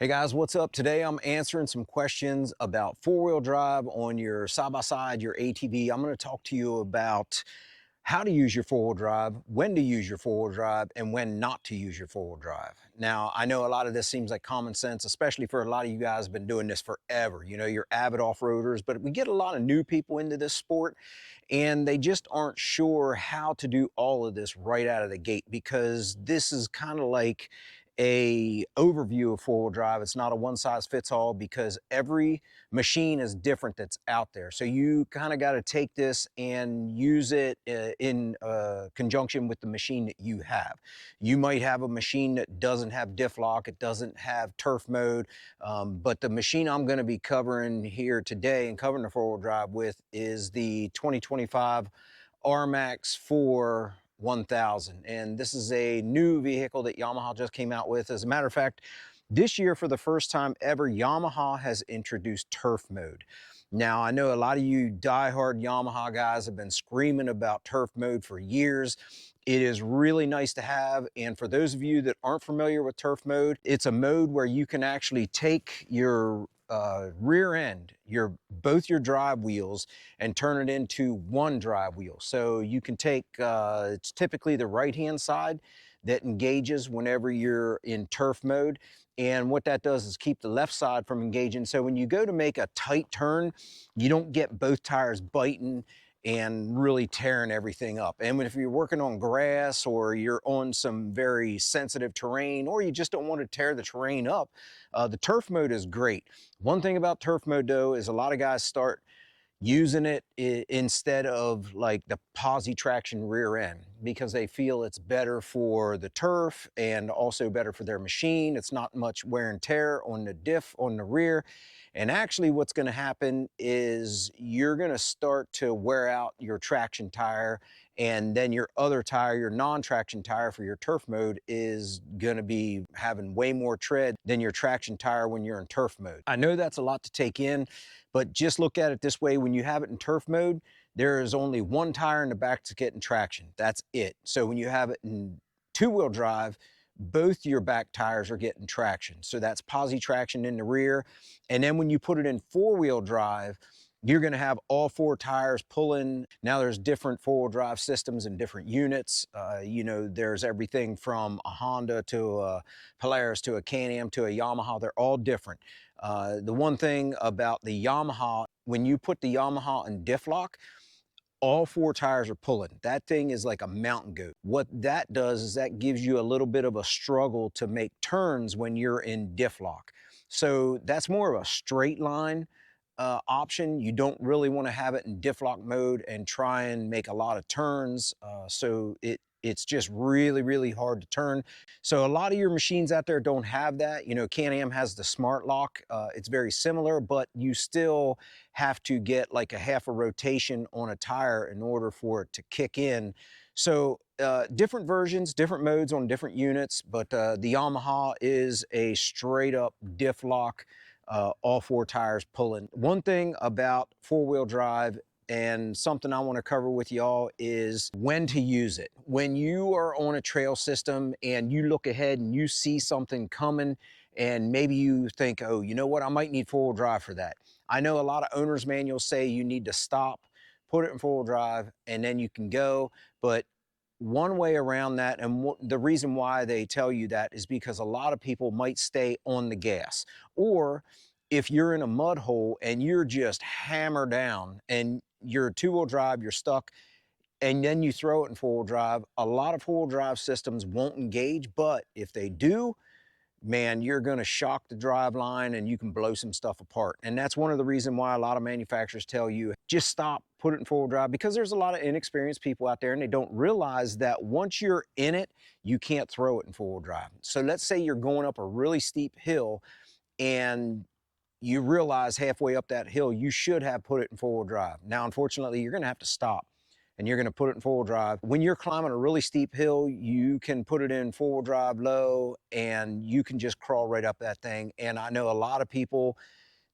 Hey guys, what's up? Today I'm answering some questions about four-wheel drive on your side-by-side, your ATV. I'm going to talk to you about how to use your four-wheel drive, when to use your four-wheel drive, and when not to use your four-wheel drive. Now, I know a lot of this seems like common sense, especially for a lot of you guys who've been doing this forever. You know, you're avid off-roaders, but we get a lot of new people into this sport, and they just aren't sure how to do all of this right out of the gate, because this is kind of like a overview of four-wheel drive. It's not a one-size-fits-all, because every machine is different that's out there. So you kind of got to take this and use it in conjunction with the machine that you have. You might have a machine that doesn't have diff lock, it doesn't have turf mode, but the machine I'm going to be covering here today and covering the four-wheel drive with is the 2025 RMAX 4 1000, and this is a new vehicle that Yamaha just came out with. As a matter of fact, this year for the first time ever, Yamaha has introduced turf mode. Now, I know a lot of you diehard Yamaha guys have been screaming about turf mode for years. It is really nice to have, and for those of you that aren't familiar with turf mode, it's a mode where you can actually take your rear end, both your drive wheels, and turn it into one drive wheel. So you can take, it's typically the right-hand side that engages whenever you're in turf mode. And what that does is keep the left side from engaging. So when you go to make a tight turn, you don't get both tires biting and really tearing everything up. And if you're working on grass, or you're on some very sensitive terrain, or you just don't want to tear the terrain up, the turf mode is great. One thing about turf mode though is a lot of guys start using it instead of like the posi traction rear end, because they feel it's better for the turf and also better for their machine. It's not much wear and tear on the diff on the rear. And actually what's going to happen is you're going to start to wear out your traction tire, and then your other tire, your non-traction tire for your turf mode, is going to be having way more tread than your traction tire when you're in turf mode. I know that's a lot to take in, but just look at it this way: when you have it in turf mode, there is only one tire in the back that's getting traction. That's it. So when you have it in two-wheel drive, both your back tires are getting traction. So that's posi traction in the rear. And then when you put it in four-wheel drive, you're going to have all four tires pulling. Now there's different four-wheel drive systems and different units. You know, there's everything from a Honda to a Polaris to a Can-Am to a Yamaha. They're all different. The one thing about the Yamaha, when you put the Yamaha in diff lock, all four tires are pulling. That thing is like a mountain goat. What that does is that gives you a little bit of a struggle to make turns when you're in diff lock. So that's more of a straight line option. You don't really want to have it in diff lock mode and try and make a lot of turns. So it's just really hard to turn. So a lot of your machines out there don't have that. You know, Can-Am has the smart lock. It's very similar, but you still have to get like a half a rotation on a tire in order for it to kick in. So different versions, different modes on different units, but the Yamaha is a straight up diff lock, all four tires pulling. One thing about four-wheel drive, and something I want to cover with y'all, is when to use it. When you are on a trail system and you look ahead and you see something coming, and maybe you think, oh, you know what, I might need four-wheel drive for that. I know a lot of owner's manuals say you need to stop, put it in four-wheel drive, and then you can go. But one way around that, and the reason why they tell you that, is because a lot of people might stay on the gas. Or if you're in a mud hole and you're just hammered down and you're two-wheel drive, you're stuck, and then you throw it in four-wheel drive, a lot of four-wheel drive systems won't engage, but if they do, man, you're going to shock the drive line and you can blow some stuff apart. And that's one of the reasons why a lot of manufacturers tell you, just stop, put it in four-wheel drive, because there's a lot of inexperienced people out there and they don't realize that once you're in it, you can't throw it in four-wheel drive. So let's say you're going up a really steep hill and you realize halfway up that hill you should have put it in four-wheel drive. Now, unfortunately, you're going to have to stop and you're going to put it in four-wheel drive. When you're climbing a really steep hill, you can put it in four-wheel drive low and you can just crawl right up that thing. And I know a lot of people,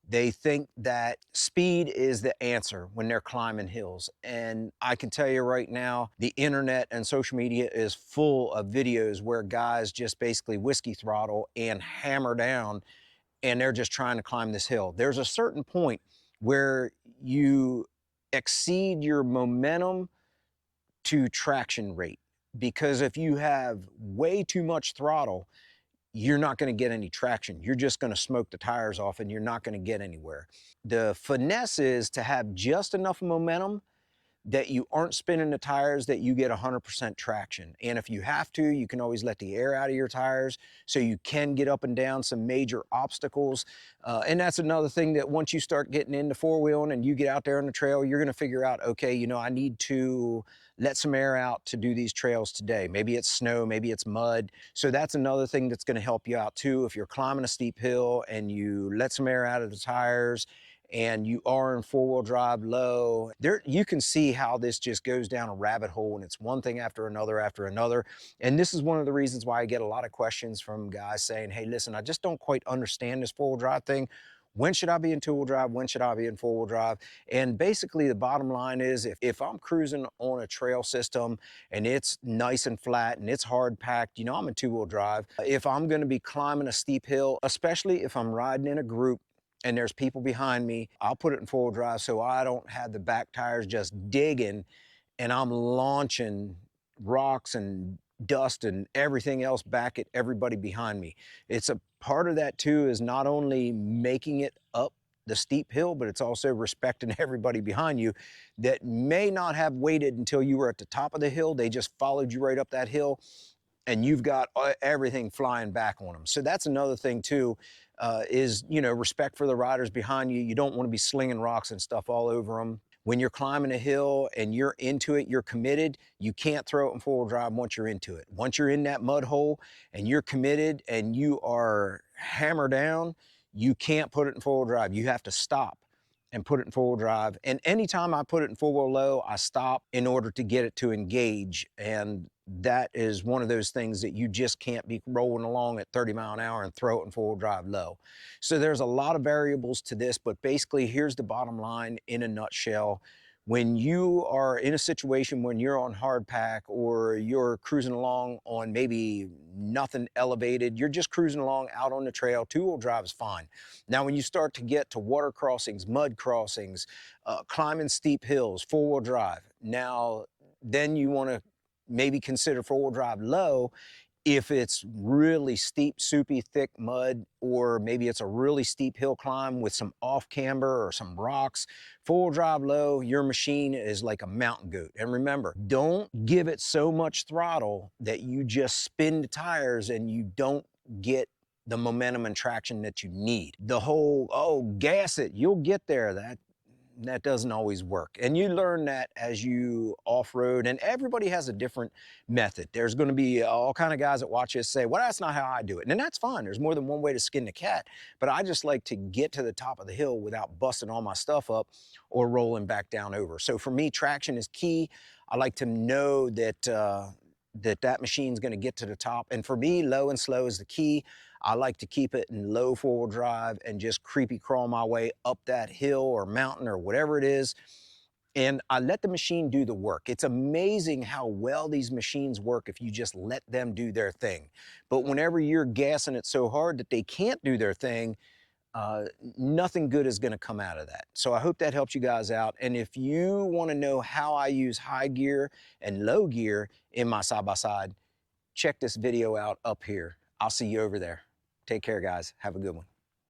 they think that speed is the answer when they're climbing hills. And I can tell you right now, the internet and social media is full of videos where guys just basically whiskey throttle and hammer down and they're just trying to climb this hill. There's a certain point where you exceed your momentum to traction rate, because if you have way too much throttle, you're not going to get any traction. You're just going to smoke the tires off and you're not going to get anywhere. The finesse is to have just enough momentum that you aren't spinning the tires, that you get 100% traction. And if you have to, you can always let the air out of your tires so you can get up and down some major obstacles. And that's another thing, that once you start getting into four-wheeling and you get out there on the trail, you're gonna figure out, okay, you know, I need to let some air out to do these trails today. Maybe it's snow, maybe it's mud. So that's another thing that's gonna help you out too. If you're climbing a steep hill and you let some air out of the tires and you are in four-wheel drive low, there you can see how this just goes down a rabbit hole, and it's one thing after another after another. And this is one of the reasons why I get a lot of questions from guys saying, hey, listen, I just don't quite understand this four-wheel drive thing. When should I be in two-wheel drive? When should I be in four-wheel drive? And basically the bottom line is, if I'm cruising on a trail system and it's nice and flat and it's hard packed, you know, I'm in two-wheel drive. If I'm gonna be climbing a steep hill, especially if I'm riding in a group and there's people behind me, I'll put it in four-wheel drive so I don't have the back tires just digging and I'm launching rocks and dust and everything else back at everybody behind me. It's a part of that too, is not only making it up the steep hill, but it's also respecting everybody behind you that may not have waited until you were at the top of the hill. They just followed you right up that hill and you've got everything flying back on them. So that's another thing too, is, you know, respect for the riders behind you. You don't want to be slinging rocks and stuff all over them. When you're climbing a hill and you're into it, you're committed, you can't throw it in four-wheel drive once you're into it. Once you're in that mud hole and you're committed and you are hammered down, you can't put it in four-wheel drive. You have to stop and put it in four-wheel drive. And anytime I put it in four-wheel low, I stop in order to get it to engage. And that is one of those things that you just can't be rolling along at 30 mile an hour and throw it in four-wheel drive low. So there's a lot of variables to this, but basically here's the bottom line in a nutshell. When you are in a situation when you're on hard pack or you're cruising along on maybe nothing elevated, you're just cruising along out on the trail, two-wheel drive is fine. Now, when you start to get to water crossings, mud crossings, climbing steep hills, four-wheel drive, now then you want to maybe consider four-wheel drive low if it's really steep, soupy, thick mud, or maybe it's a really steep hill climb with some off camber or some rocks. Four-wheel drive low, your machine is like a mountain goat. And remember, don't give it so much throttle that you just spin the tires and you don't get the momentum and traction that you need. The whole, oh, gas it, you'll get there, that doesn't always work. And you learn that as you off-road, and everybody has a different method. There's gonna be all kind of guys that watch this say, well, that's not how I do it. And that's fine. There's more than one way to skin the cat. But I just like to get to the top of the hill without busting all my stuff up or rolling back down over. So for me, traction is key. I like to know that that machine's gonna get to the top. And for me, low and slow is the key. I like to keep it in low four-wheel drive and just creepy crawl my way up that hill or mountain or whatever it is. And I let the machine do the work. It's amazing how well these machines work if you just let them do their thing. But whenever you're gassing it so hard that they can't do their thing, nothing good is going to come out of that. So I hope that helps you guys out. And if you want to know how I use high gear and low gear in my side-by-side, check this video out up here. I'll see you over there. Take care, guys. Have a good one.